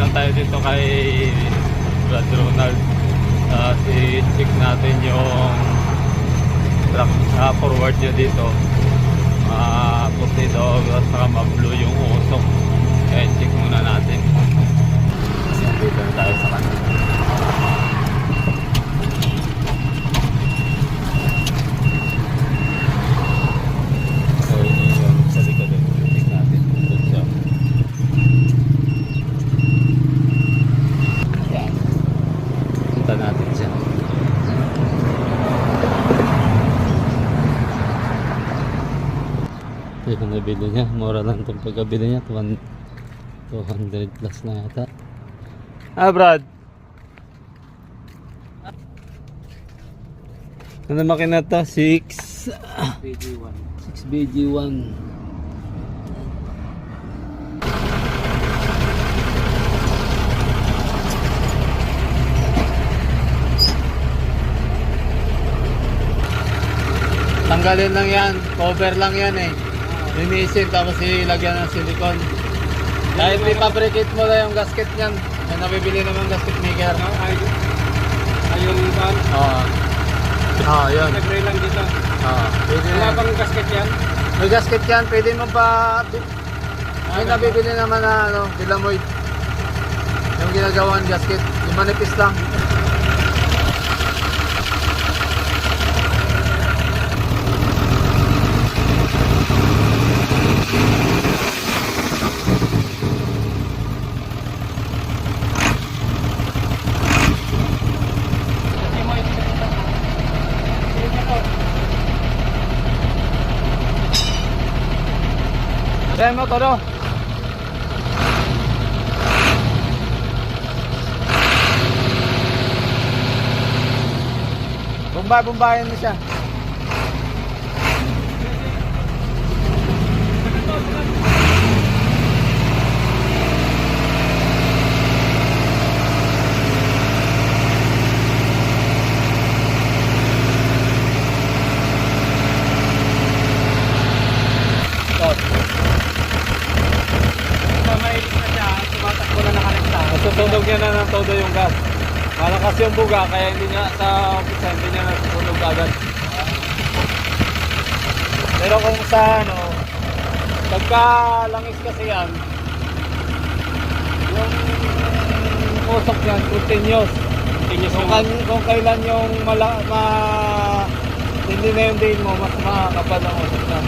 na tayo dito kay Brad Ronald. I-check natin yung truck forward niya dito. Puti daw at saka ma-blue yung usok. Kaya check muna natin. Dito na tayo sa kanila. So yun yung sa likod. Check natin. Doon siya. Yan. Punta natin siya. Ito yung nabili niya. Mura lang itong pagkabili niya. 200 plus na yata. Brad. Ano makina to? 6BG1. 6BG1. Tanggalin lang yan. Cover lang yan eh. Linisin tapos ilagyan ng silicone. Kahit i-fabricate mo na yung gasket niyan. May nabibili naman gasket maker. Ayun ba? Oo, yun. Nag-ray lang dito. Pwede Wala na. bang gasket yan? May gasket yan. Pwede mo pa... May nabibili naman na Delamoid. Yung ginagawan gasket. Yung manipis lang. Kaya mo todo. Bumbayan mo siya. Susunog niya na ng todo yung gas. Malakas yung buga kaya hindi niya sa umpisa hindi niya nasusunog agad. Pero kung sa pagka langis kasi yan, yung usok yan continuous. Kung kailan yung hindi na yung din mo, mas makakapal ang usok yan.